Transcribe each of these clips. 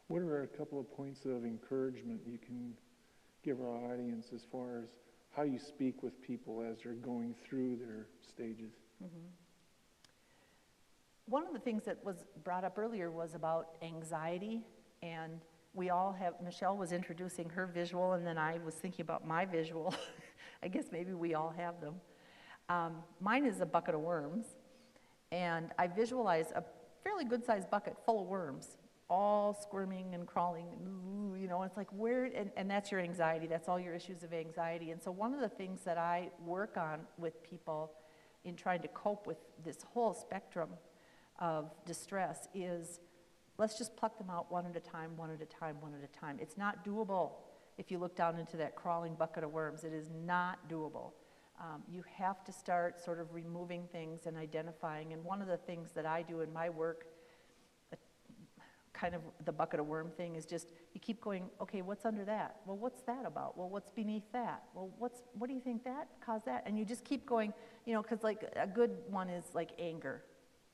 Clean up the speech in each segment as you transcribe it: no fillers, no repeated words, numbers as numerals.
What are a couple of points of encouragement you can give our audience as far as how you speak with people as they're going through their stages? Mm-hmm. One of the things that was brought up earlier was about anxiety, and we all have, Michelle was introducing her visual, and then I was thinking about my visual. I guess maybe we all have them. Mine is a bucket of worms, and I visualize a fairly good-sized bucket full of worms, all squirming and crawling, and, you know, it's like where, and that's your anxiety, that's all your issues of anxiety. And so one of the things that I work on with people in trying to cope with this whole spectrum of distress is, let's just pluck them out one at a time, one at a time, one at a time. It's not doable if you look down into that crawling bucket of worms. It is not doable. You have to start sort of removing things and identifying. And one of the things that I do in my work, kind of the bucket of worm thing, is just you keep going, okay, what's under that? Well, what's that about? Well, what's beneath that? Well, what do you think that caused that? And you just keep going, you know, because like a good one is like anger.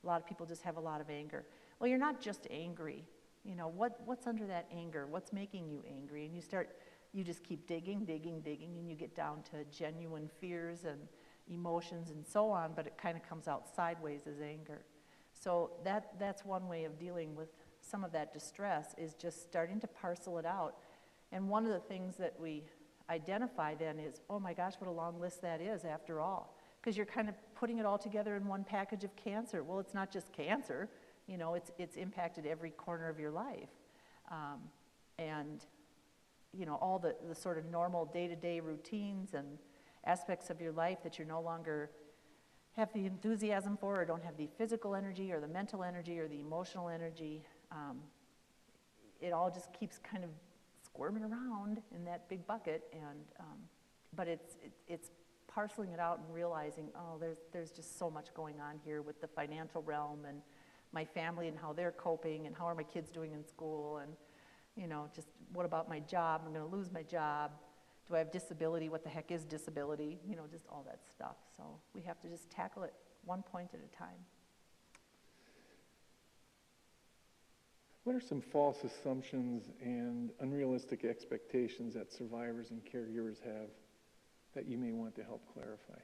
A lot of people just have a lot of anger. Well, you're not just angry. You know, what's under that anger? What's making you angry? And you just keep digging, digging, digging, and you get down to genuine fears and emotions and so on, but it kind of comes out sideways as anger. So that's one way of dealing with some of that distress, is just starting to parcel it out. And one of the things that we identify then is, oh my gosh, what a long list that is after all. Because you're kind of putting it all together in one package of cancer. Well, it's not just cancer, you know, it's impacted every corner of your life. And, you know, all the sort of normal day-to-day routines and aspects of your life that you're no longer have the enthusiasm for, or don't have the physical energy or the mental energy or the emotional energy. It all just keeps kind of squirming around in that big bucket, and but it's parceling it out and realizing, oh, there's just so much going on here with the financial realm and my family and how they're coping and how are my kids doing in school, and, you know, just what about my job? I'm going to lose my job. Do I have disability? What the heck is disability? You know, just all that stuff. So we have to just tackle it one point at a time. What are some false assumptions and unrealistic expectations that survivors and caregivers have that you may want to help clarify?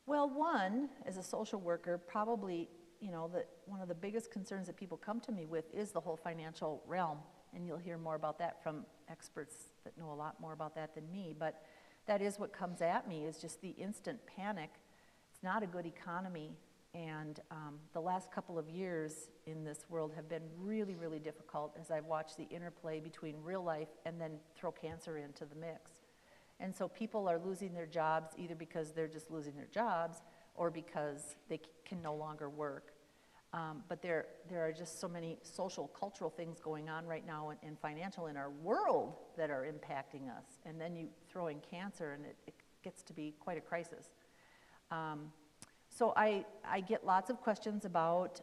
Well, one, as a social worker, probably, you know, that one of the biggest concerns that people come to me with is the whole financial realm, and you'll hear more about that from experts that know a lot more about that than me, but that is what comes at me, is just the instant panic. It's not a good economy, and the last couple of years in this world have been really, really difficult as I've watched the interplay between real life and then throw cancer into the mix. And so people are losing their jobs either because they're just losing their jobs or because they can no longer work. But there are just so many social, cultural things going on right now and financial in our world that are impacting us. And then you throw in cancer and it gets to be quite a crisis. So I get lots of questions about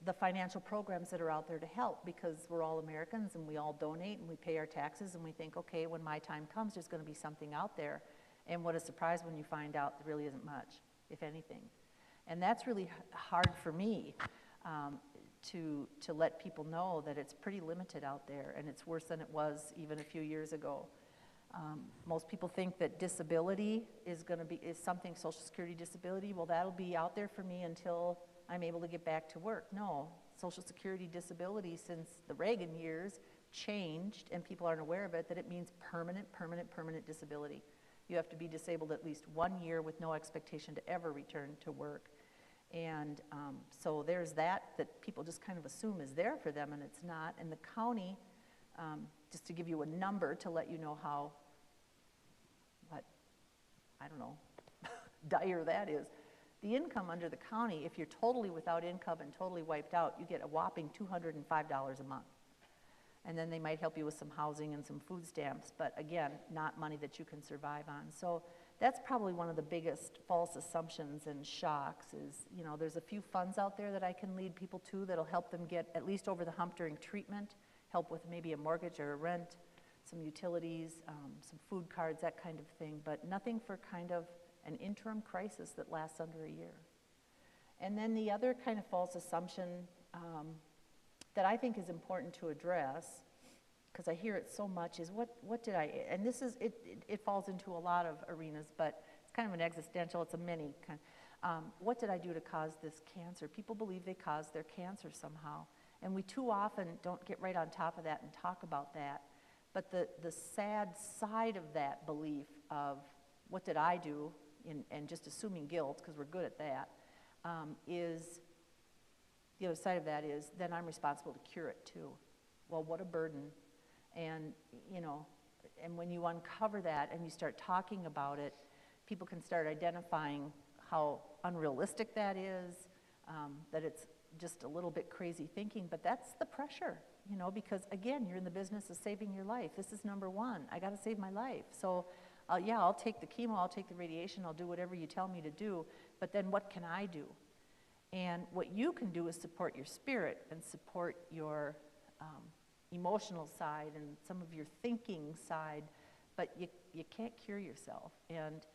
the financial programs that are out there to help, because we're all Americans and we all donate and we pay our taxes and we think, okay, when my time comes, there's going to be something out there. And what a surprise when you find out there really isn't much, if anything. And that's really hard for me to let people know that it's pretty limited out there, and it's worse than it was even a few years ago. Most people think that disability is something, Social Security disability, well, that'll be out there for me until I'm able to get back to work. No, Social Security disability since the Reagan years changed, and people aren't aware of it, that it means permanent disability. You have to be disabled at least 1 year with no expectation to ever return to work. And so there's that people just kind of assume is there for them, and it's not. And the county, just to give you a number to let you know how, I don't know, dire that is. The income under the county, if you're totally without income and totally wiped out, you get a whopping $205 a month. And then they might help you with some housing and some food stamps, but again, not money that you can survive on. So that's probably one of the biggest false assumptions and shocks is, you know, there's a few funds out there that I can lead people to that'll help them get at least over the hump during treatment, help with maybe a mortgage or a rent, some utilities, some food cards, that kind of thing, but nothing for kind of an interim crisis that lasts under a year. And then the other kind of false assumption that I think is important to address, because I hear it so much, is what did I, and this is, it falls into a lot of arenas, but it's kind of an existential, it's a mini kind. What did I do to cause this cancer? People believe they caused their cancer somehow, and we too often don't get right on top of that and talk about that. But the sad side of that belief of what did I do, and just assuming guilt, because we're good at that, is, the other side of that is, then I'm responsible to cure it too. Well, what a burden. And, you know, and when you uncover that and you start talking about it, people can start identifying how unrealistic that is, that it's just a little bit crazy thinking, but that's the pressure, you know, because again, you're in the business of saving your life. This is number one. I got to save my life. So, yeah, I'll take the chemo, I'll take the radiation, I'll do whatever you tell me to do, but then what can I do? And what you can do is support your spirit and support your emotional side and some of your thinking side, but you can't cure yourself. And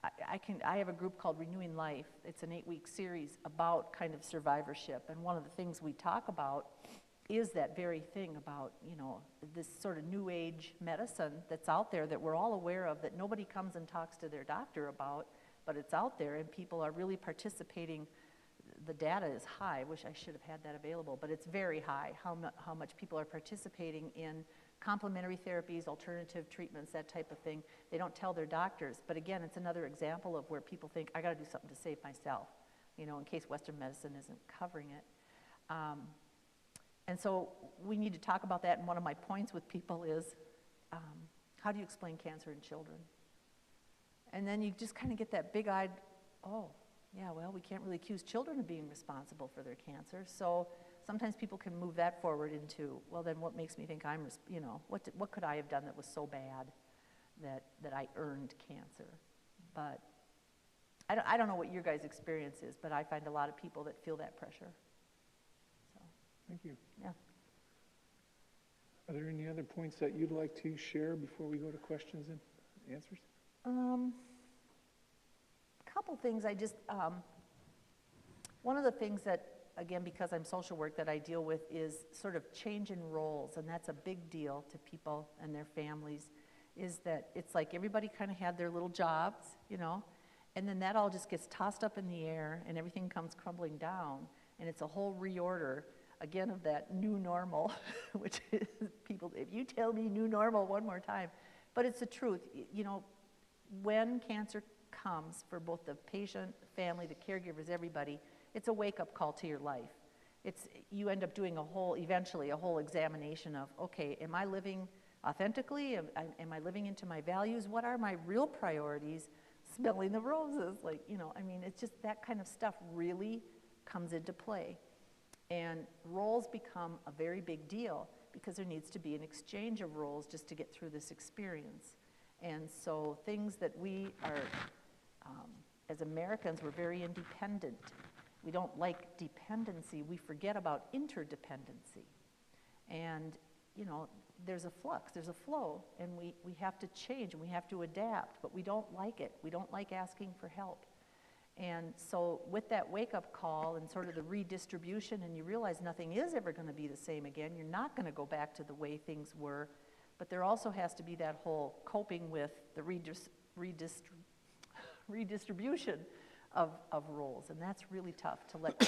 I have a group called Renewing Life. It's an 8-week series about kind of survivorship, and one of the things we talk about is that very thing about, you know, this sort of new age medicine that's out there that we're all aware of, that nobody comes and talks to their doctor about, but it's out there and people are really participating. The data is high. I wish I should have had that available, but it's very high how much people are participating in complementary therapies, alternative treatments, that type of thing. They don't tell their doctors, but again, it's another example of where people think, I got to do something to save myself, you know, in case Western medicine isn't covering it. And so we need to talk about that, and one of my points with people is, how do you explain cancer in children? And then you just kind of get that big-eyed, oh, yeah, well, we can't really accuse children of being responsible for their cancer. So sometimes people can move that forward into, well, then what makes me think I'm, you know, what could I have done that was so bad that I earned cancer? But I don't know what your guys' experience is, but I find a lot of people that feel that pressure. So, Thank you. yeah. Are there any other points that you'd like to share before we go to questions and answers? Couple things I just, one of the things that, again, because I'm social work, that I deal with is sort of change in roles, and that's a big deal to people and their families, is that it's like everybody kind of had their little jobs, you know, and then that all just gets tossed up in the air and everything comes crumbling down, and it's a whole reorder, again, of that new normal, which is people, if you tell me new normal one more time, but it's the truth, you know, when cancer comes for both the patient, family, the caregivers, everybody, it's a wake-up call to your life. You end up doing eventually a whole examination of, okay, am I living authentically? Am I living into my values? What are my real priorities? Smelling the roses, like, you know, I mean, it's just that kind of stuff really comes into play. And roles become a very big deal because there needs to be an exchange of roles just to get through this experience. And so things that we are, as Americans, we're very independent. We don't like dependency. We forget about interdependency. And, you know, there's a flux, there's a flow, and we have to change and we have to adapt, but we don't like it. We don't like asking for help. And so with that wake-up call and sort of the redistribution, and you realize nothing is ever going to be the same again, you're not going to go back to the way things were, but there also has to be that whole coping with the redistribution of roles, and that's really tough to let go.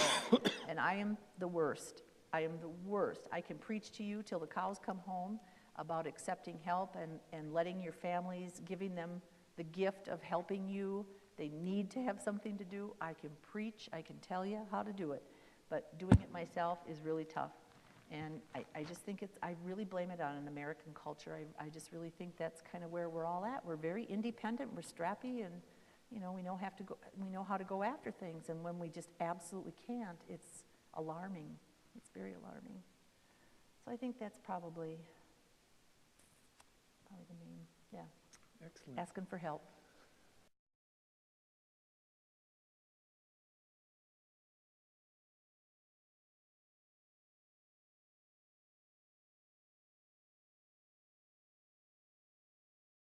And I am the worst. I am the worst. I can preach to you till the cows come home about accepting help and letting your families, giving them the gift of helping you. They need to have something to do. I can preach, I can tell you how to do it, but doing it myself is really tough. And I just think I really blame it on an American culture. I just really think that's kind of where we're all at. We're very independent, we're strappy, and you know, we know how to go after things, and when we just absolutely can't, it's alarming. It's very alarming. So I think that's probably the main, yeah. Excellent. Asking for help.